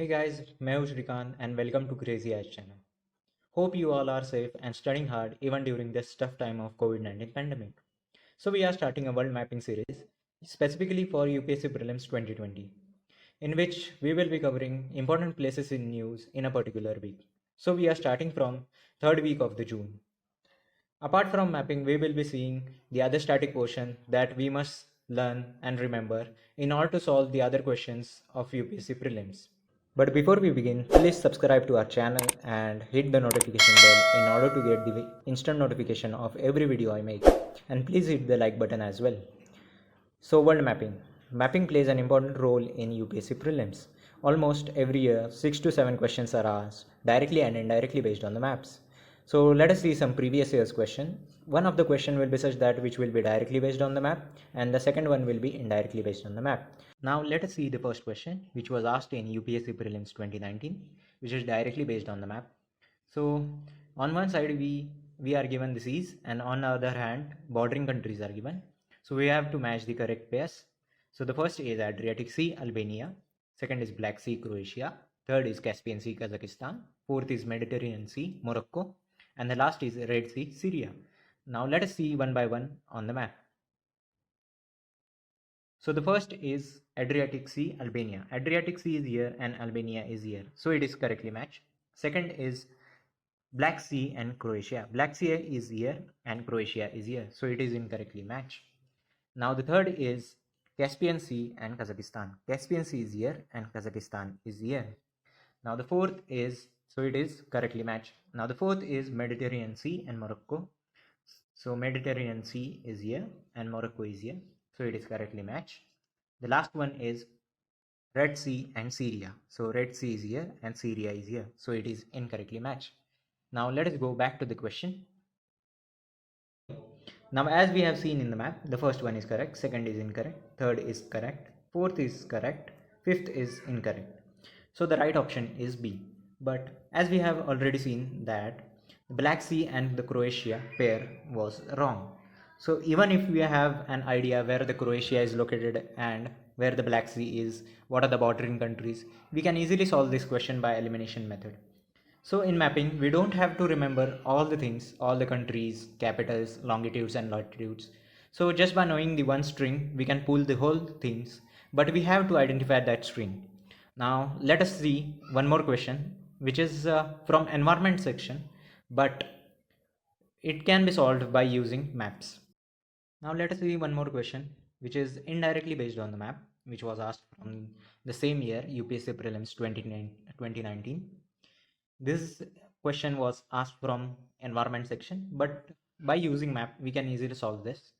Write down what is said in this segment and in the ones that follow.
Hey guys, मैं हूं Shrikant and welcome to Crazy Eyes channel. Hope you all are safe and studying hard even during this tough time of COVID-19 pandemic. So we are starting a world mapping series specifically for UPSC Prelims 2020, in which we will be covering important places in news in a particular week. So we are starting from third week of the June. Apart from mapping, we will be seeing the other static portion that we must learn and remember in order to solve the other questions of UPSC Prelims. But before we begin, please subscribe to our channel and hit the notification bell in order to get the instant notification of every video I make. And please hit the like button as well. So world mapping. Mapping plays an important role in UPSC prelims. Almost every year, 6 to 7 questions are asked, directly and indirectly based on the maps. So let us see some previous year's question. One of the question will be such that which will be directly based on the map, and the second one will be indirectly based on the map. Now let us see the first question, which was asked in UPSC Prelims 2019, which is directly based on the map. So on one side we are given the seas, and on the other hand bordering countries are given. So we have to match the correct pairs. So the first is Adriatic Sea, Albania. Second is Black Sea, Croatia. Third is Caspian Sea, Kazakhstan. Fourth is Mediterranean Sea, Morocco. And the last is Red Sea, Syria. Now let us see one by one on the map. So the first is Adriatic Sea, Albania. Adriatic Sea is here and Albania is here. So it is correctly matched. Second is Black Sea and Croatia. Black Sea is here and Croatia is here. So it is incorrectly matched. Now the third is Caspian Sea and Kazakhstan. Caspian Sea is here and Kazakhstan is here. Now the fourth is, so it is correctly matched. Now the fourth is Mediterranean Sea and Morocco. So Mediterranean Sea is here and Morocco is here. So it is correctly matched. The last one is Red Sea and Syria. So Red Sea is here and Syria is here. So it is incorrectly matched. Now let us go back to the question. Now as we have seen in the map, the first one is correct, second is incorrect, third is correct, fourth is correct, fifth is incorrect. So the right option is B. But as we have already seen that the Black Sea and the Croatia pair was wrong. So even if we have an idea where the Croatia is located and where the Black Sea is, what are the bordering countries, we can easily solve this question by elimination method. So in mapping, we don't have to remember all the things, all the countries, capitals, longitudes and latitudes. So just by knowing the one string, we can pull the whole things, but we have to identify that string. Now let us see one more question, which is from environment section, but it can be solved by using maps. Now let us see one more question, which is indirectly based on the map, which was asked from the same year, UPSC Prelims 2019. This question was asked from environment section, but by using map, we can easily solve this.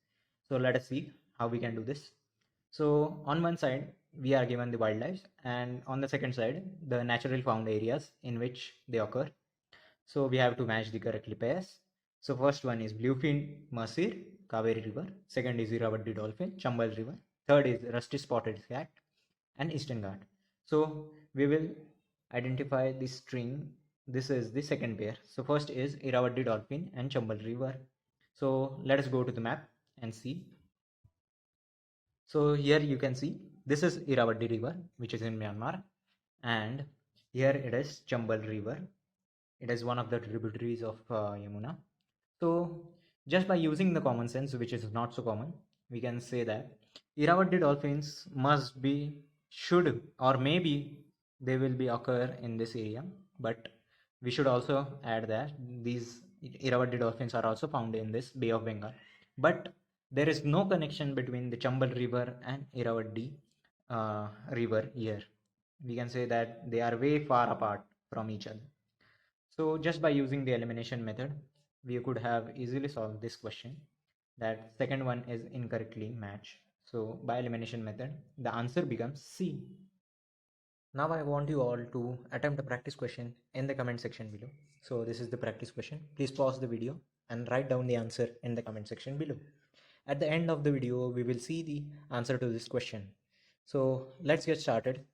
So let us see how we can do this. So on one side, we are given the wildlife, and on the second side, the natural found areas in which they occur. So we have to match the correctly pairs. So first one is bluefin Mercier, Kaveri River. Second is Irrawaddy dolphin, Chambal River. Third is rusty spotted cat and Eastern Ghat. So we will identify the string. This is the second pair. So first is Irrawaddy dolphin and Chambal River. So let us go to the map and see. So here you can see this is Irrawaddy River, which is in Myanmar, and here it is Chambal River. It is one of the tributaries of Yamuna. So just by using the common sense, which is not so common, we can say that Irrawaddy dolphins must be, should, or maybe they will be occur in this area. But we should also add that these Irrawaddy dolphins are also found in this Bay of Bengal. But there is no connection between the Chambal River and Irrawaddy River here. We can say that they are way far apart from each other. So just by using the elimination method, we could have easily solved this question. That second one is incorrectly matched. So by elimination method, the answer becomes C. Now I want you all to attempt a practice question in the comment section below. So this is the practice question. Please pause the video and write down the answer in the comment section below. At the end of the video, we will see the answer to this question. So let's get started.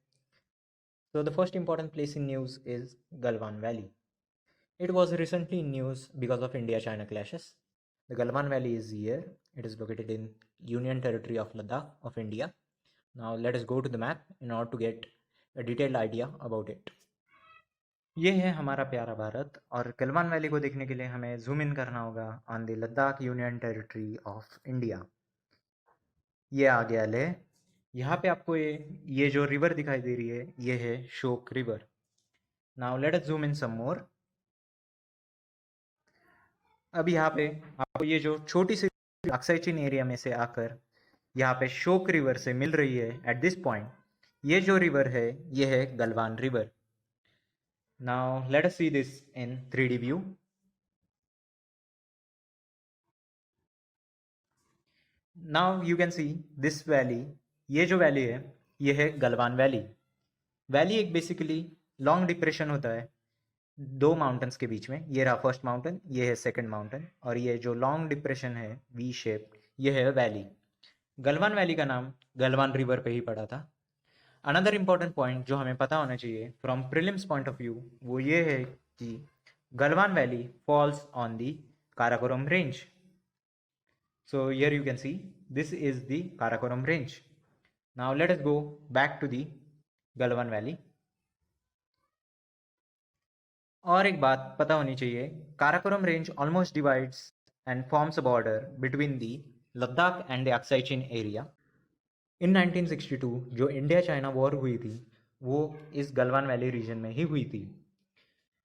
So the first important place in news is Galwan Valley. It was recently in news because of India-China clashes. The Galwan Valley is here. It is located in Union Territory of Ladakh of India. Now let us go to the map in order to get a detailed idea about it. ये है हमारा प्यारा भारत और Galwan valley को देखने के लिए हमें जूम इन करना होगा on the Ladakh union territory of India. ये आ गया लेह। यहाँ पे आपको ये जो रिवर दिखाई दे रही है ये है Shyok river. Now let us zoom in some more. अब यहाँ पे आपको ये जो छोटी सी अक्साई चिन एरिया में से आकर यहाँ पे शोक रिवर से मिल रही है एट दिस पॉइंट, ये जो रिवर है ये है Galwan river. Now let us see this in 3D view. Now you can see this valley. ये जो वैली है ये है गलवान वैली। वैली एक बेसिकली लॉन्ग डिप्रेशन होता है दो माउंटेन्स के बीच में। ये रहा फर्स्ट माउंटेन, ये है सेकंड माउंटेन, और ये जो लॉन्ग डिप्रेशन है वी शेप ये है वैली। गलवान वैली का नाम गलवान रिवर पे ही पड़ा था। अनदर इम्पॉर्टेंट पॉइंट जो हमें पता होना चाहिए from prelims point of view वो ये है कि Galwan valley falls on the Karakoram range. So here you can see this is the Karakoram range. Now let us go back to the Galwan Valley. और एक बात पता होनी चाहिए, Karakoram range almost divides and forms a border between the Ladakh and the Aksai Chin area. In 1962 जो India China war हुई थी वो इस गलवान वैली रीजन में ही हुई थी।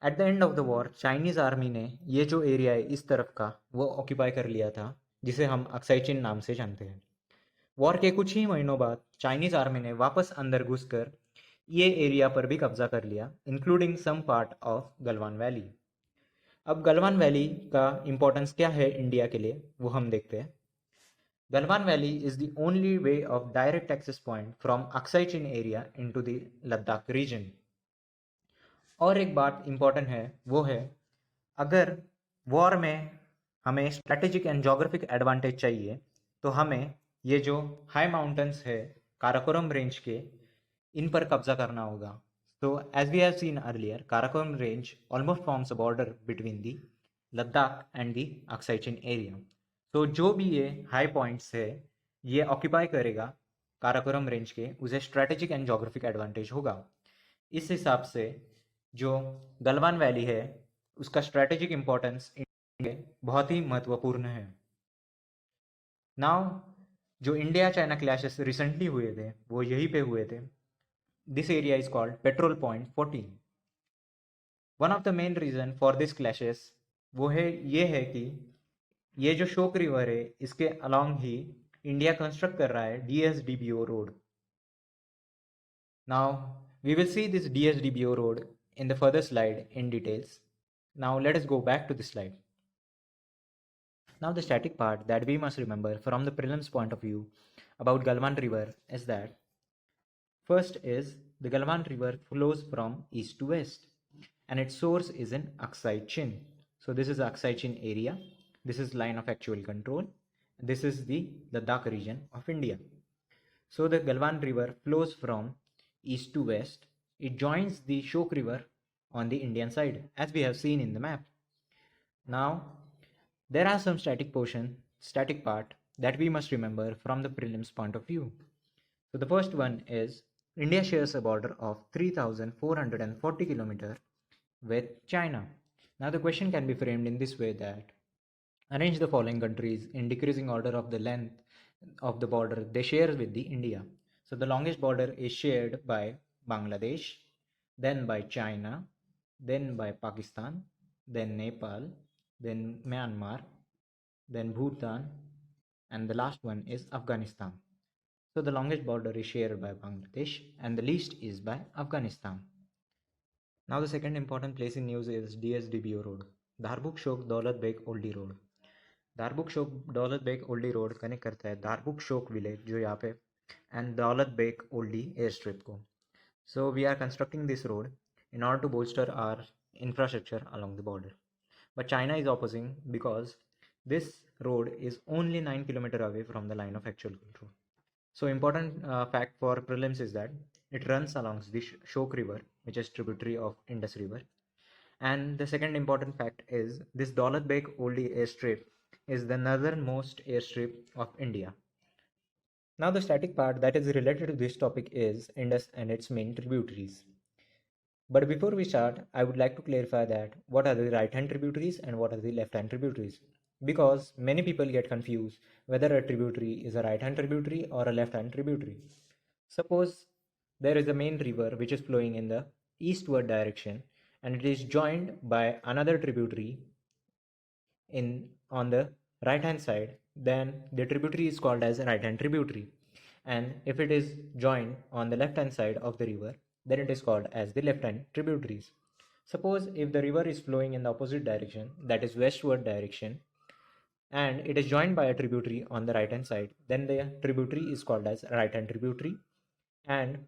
At the end of the war Chinese army ने ये जो एरिया है इस तरफ का वो ऑक्यूपाई कर लिया था, जिसे हम अक्साई चिन नाम से जानते हैं। वॉर के कुछ ही महीनों बाद चाइनीज़ आर्मी ने वापस अंदर घुसकर ये एरिया पर भी कब्जा कर लिया, including some part of Galwan valley. अब गलवान वैली का इम्पोर्टेंस क्या है इंडिया के लिए वो हम देखते हैं। Galwan valley is the only way of direct access point from Aksai Chin area into the Ladakh region. और एक बात इम्पॉर्टेंट है वो है, अगर वॉर में हमें स्ट्रेटेजिक एंड जोग्राफिक एडवांटेज चाहिए तो हमें ये जो हाई माउंटेन्स है काराकोरम रेंज के इन पर कब्जा करना होगा। तो as we have seen earlier Karakoram range almost forms a border between the Ladakh and the Aksai Chin area. तो जो भी ये हाई पॉइंट्स है ये ऑक्यूपाई करेगा काराकोरम रेंज के, उसे स्ट्रेटेजिक एंड जोग्राफिक एडवांटेज होगा। इस हिसाब से जो गलवान वैली है उसका स्ट्रेटेजिक इम्पोर्टेंस बहुत ही महत्वपूर्ण है। नाउ जो इंडिया चाइना क्लैशेस रिसेंटली हुए थे वो यहीं पे हुए थे। This area is called patrol point 14। One of the main reason for this clashes वो है ये है कि ये जो शोक रिवर है इसके अलॉन्ग ही इंडिया कंस्ट्रक्ट कर रहा है DSDBO road. Now we will see this DSDBO road in the further slide in details. Now let us go back to the slide. Now the static part that we must remember from the prelims point of view about Galwan River is that first is the Galwan River flows from east to west and its source is in Aksai Chin. So this is Aksai Chin area. This is line of actual control. This is the Ladakh region of India. So the Galwan River flows from east to west. It joins the Shok River on the Indian side as we have seen in the map. Now there are some static part that we must remember from the prelims point of view. So the first one is India shares a border of 3,440 km with China. Now the question can be framed in this way that arrange the following countries in decreasing order of the length of the border they share with the India. So the longest border is shared by Bangladesh, then by China, then by Pakistan, then Nepal, then Myanmar, then Bhutan, and the last one is Afghanistan. So the longest border is shared by Bangladesh and the least is by Afghanistan. Now the second important place in news is DSDBO road, Dharbuk Shok Daulat Beg Oldie road. दारबुक शोक Daulat Beg Oldi road connect करता है दारबुक शोक village जो यहाँ पे and Daulat Beg Oldi air strip को. So we are constructing this road in order to bolster our infrastructure along the border. But China is opposing because this road is only 9 km away from the line of actual control. So important fact for prelims is that it runs along the Shok River, which is tributary of Indus River. And the second important fact is this Daulat Beg Oldie airstrip is the northernmost airstrip of India. Now the static part that is related to this topic is Indus and its main tributaries. But before we start, I would like to clarify that what are the right hand tributaries and what are the left hand tributaries. Because many people get confused whether a tributary is a right hand tributary or a left hand tributary. Suppose there is a main river which is flowing in the eastward direction and it is joined by another tributary in on the right hand side, then the tributary is called as right hand tributary. And if it is joined on the left hand side of the river, then it is called as the left hand tributaries. Suppose if the river is flowing in the opposite direction, that is westward direction, and it is joined by a tributary on the right hand side, then the tributary is called as right hand tributary. And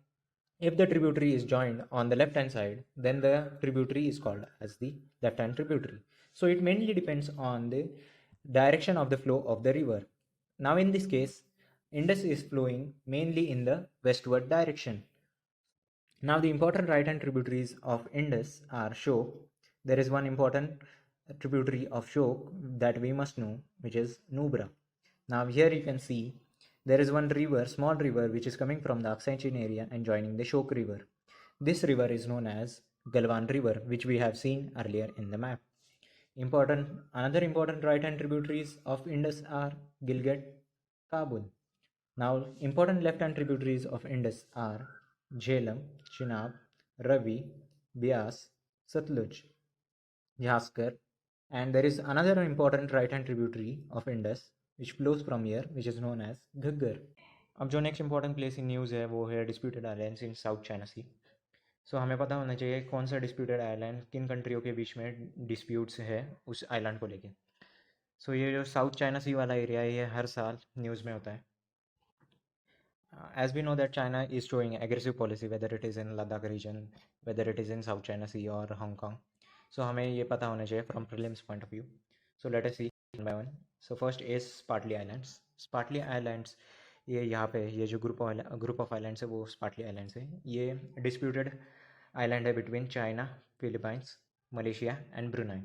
if the tributary is joined on the left hand side, then the tributary is called as the left hand tributary. So it mainly depends on the direction of the flow of the river. Now in this case, Indus is flowing mainly in the westward direction. Now the important right hand tributaries of Indus are Shok. There is one important tributary of Shok that we must know, which is Nubra. Now here you can see there is one river, small river, which is coming from the Aksai Chin area and joining the Shok river. This river is known as Galwan river, which we have seen earlier in the map. Another important right hand tributaries of Indus are Gilgit, Kabul. Now important left hand tributaries of Indus are Jhelum, Chenab, Ravi, Bias, Satluj, Jaskar, and there is another important right hand tributary of Indus which flows from here, which is known as Ghaggar. अब जो next important place in news है वो है disputed islands इन south China सी. सो हमें पता होना चाहिए कौन सा डिस्प्यूटेड आइलैंड किन कंट्रियों के बीच में डिस्प्यूट्स है उस आइलैंड को लेके. सो ये जो साउथ चाइना सी वाला एरिया है ये हर साल न्यूज़ में होता है. As we know that China is showing aggressive policy, whether it is in Ladakh region, whether it is in South China Sea or Hong Kong. So हमें ये पता होना चाहिए from prelims point of view. So let us see one by one. So first is Spratly Islands. Spratly Islands ये यहाँ पे ये जो ग्रुप ऑफ आइलैंड्स है वो स्पार्टली आइलैंड्स है. ये डिस्प्यूटेड आइलैंड है between China, Philippines, Malaysia and Brunei.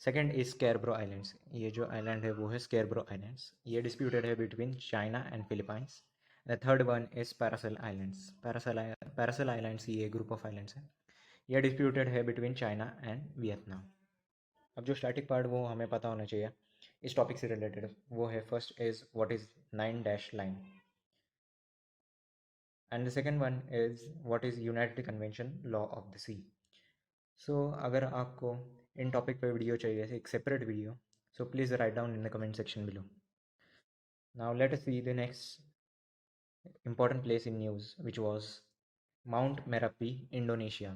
Second is Scarborough islands. ये जो आइलैंड है वो है स्कैरब्रो आइलैंड्स. ये डिस्प्यूटेड है between China and Philippines. The third one is Paracel islands. Paracel islands ये ग्रुप ऑफ आइलैंड्स है. ये डिस्प्यूटेड है बिटवीन चाइना एंड वियतनाम. अब जो स्टैटिक पार्ट वो हमें पता होना चाहिए इस टॉपिक से रिलेटेड, वो है first is what is 9 line and the second one is what is united convention law of the sea. So अगर आपको इन टॉपिक पे वीडियो चाहिए, एक separate video, so please write down in the comment section below. Now let us see the next important place in news, which was Mount Merapi, Indonesia.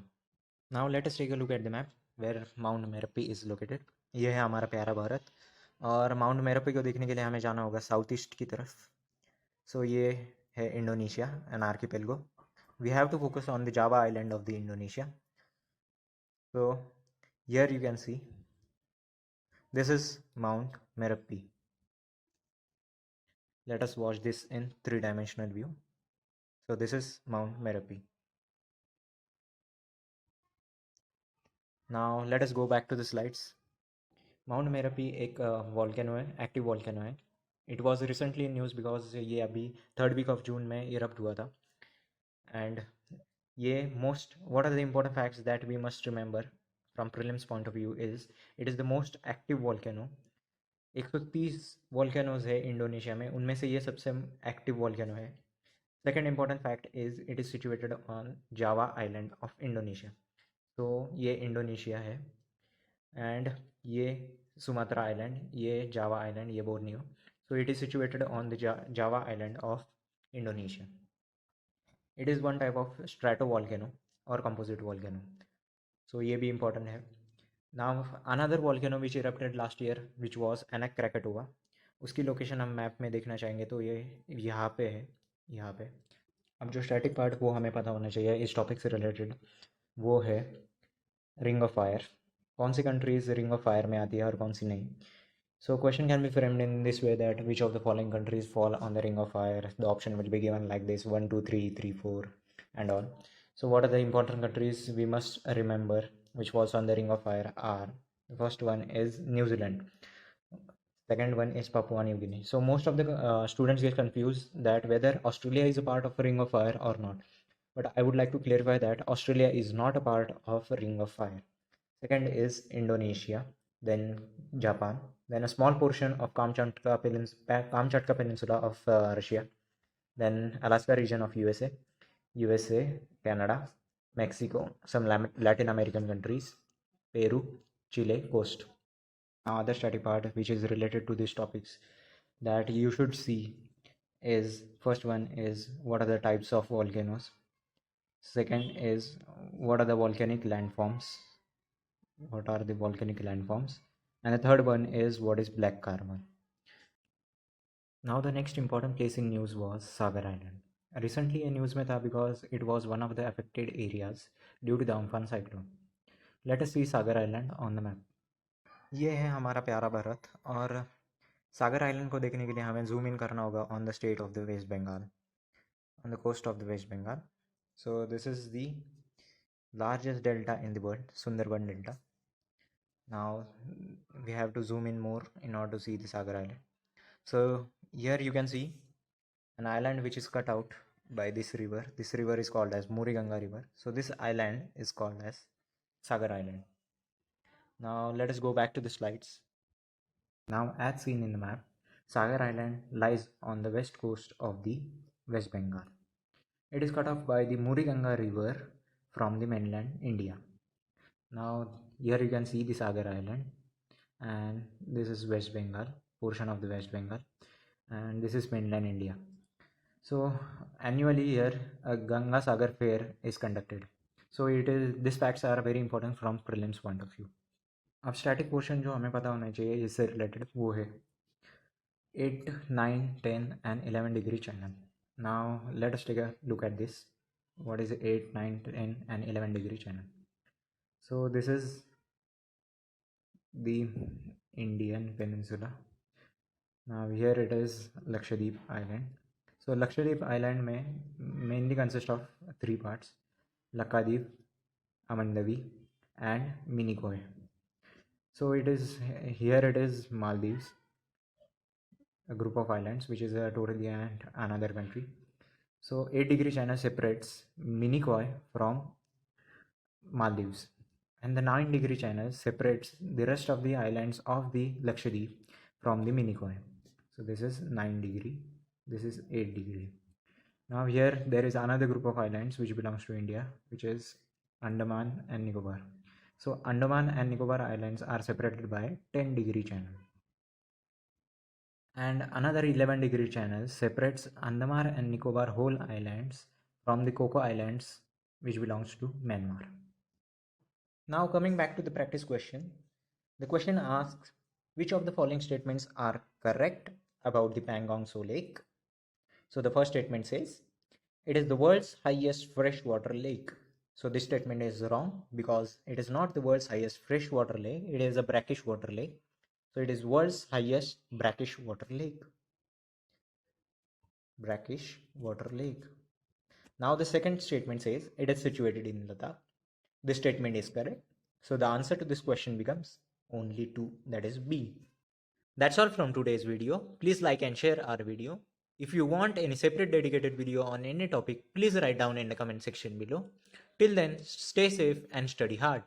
Now let us take a look at the map where Mount Merapi is located. ये है हमारा प्यारा भारत और mount Merapi को देखने के लिए हमें जाना होगा साउथ ईस्ट की तरफ. सो ये है Indonesia, an archipelago. We have to focus on the Java island of the Indonesia. So here you can see this is Mount Merapi. Let us watch this in 3-dimensional view. So this is Mount Merapi. Now let us go back to the slides. Mount Merapi एक volcano है, active volcano है. It was recently in news because ये अभी 3rd week of June में erupt हुआ था. And ये what are the important facts that we must remember from prelims point of view is it is the most active volcano. 130 volcanoes है Indonesia में, उनमें से ये सबसे एक्टिव वॉल्केनो है. Second important fact is it is situated on Java island of Indonesia. तो ये Indonesia है एंड ये सुमात्रा आइलैंड, ये जावा आइलैंड, ये Borneo. So it is situated on the Java island of Indonesia. It is one type of strato volcano और composite volcano. सो ये भी important है. Now another volcano which erupted last year which was Anak Krakatoa. उसकी location हम map में देखना चाहेंगे तो ये यहाँ पे है, यहाँ पे. अब जो स्टैटिक पार्ट वो हमें पता होना चाहिए इस टॉपिक से रिलेटेड, वो है रिंग ऑफ फायर. कौन सी कंट्रीज रिंग ऑफ फायर में आती है और कौन सी नहीं. So question can be framed in this way that which of the following countries fall on the ring of fire. The option will be given like this 1 2 3 3 4 and all. So what are the important countries we must remember which was on the ring of fire are, the first one is New Zealand. Second one is Papua New Guinea. So most of the students get confused that whether Australia is a part of Ring of Fire or not. But I would like to clarify that Australia is not a part of Ring of Fire. Second is Indonesia, then Japan, then a small portion of Kamchatka Peninsula of Russia, then Alaska region of USA, Canada, Mexico, some Latin American countries, Peru, Chile, coast. Now, other study part which is related to these topics that you should see is first one is what are the types of volcanoes. Second is what are the volcanic landforms. What are the volcanic landforms? And the third one is what is black carbon. Now the next important place in news was Sagar Island. Recently a news में था because it was one of the affected areas due to the Amphan cyclone. Let us see Sagar Island on the map. ये है हमारा प्यारा भारत और सागर island को देखने के लिए हमें जूम इन करना होगा on the state of the West Bengal, on the coast of the West Bengal. So this is the largest delta in the world, Sundarban Delta. Now we have to zoom in more in order to see the Sagar Island. So here you can see an island which is cut out by this river. This river is called as Muriganga river. So this island is called as Sagar Island. Now let us go back to the slides. Now as seen in the map, Sagar Island lies on the west coast of the West Bengal. It is cut off by the Muriganga river from the mainland India. Now here you can see the Sagar Island, and this is West Bengal, portion of the West Bengal, and this is mainland India. So annually here a Ganga Sagar fair is conducted. So these facts are very important from prelims point of view. अब static portion जो हमें पता होना चाहिए इससे related वो है 8, 9, 10 and 11 degree channel. Now let us take a look at this. What is 8, 9, 10 and 11 degree channel? So this is the Indian peninsula. Now here it is Lakshadweep Island. So Lakshadweep Island mainly consists of 3 parts: Lakadweep, Amandavi and Minicoy. So it is Maldives, a group of islands which is totally another country. So 8 degree channel separates Minicoy from Maldives, and the 9 degree channel separates the rest of the islands of the Lakshadweep from the Minicoy. So this is 9 degree, this is 8 degree. Now here there is another group of islands which belongs to India, which is Andaman and Nicobar. So Andaman and Nicobar Islands are separated by 10 degree channel. And another 11 degree channel separates Andaman and Nicobar whole islands from the Coco Islands, which belongs to Myanmar. Now coming back to the practice question, the question asks which of the following statements are correct about the Pangong Tso Lake. So the first statement says it is the world's highest freshwater lake. So this statement is wrong because it is not the world's highest freshwater lake, it is a brackish water lake. So it is world's highest brackish water lake. Brackish water lake. Now the second statement says it is situated in Ladakh. This statement is correct. So the answer to this question becomes only 2, that is B. That's all from today's video. Please like and share our video. If you want any separate dedicated video on any topic, please write down in the comment section below. Till then, stay safe and study hard.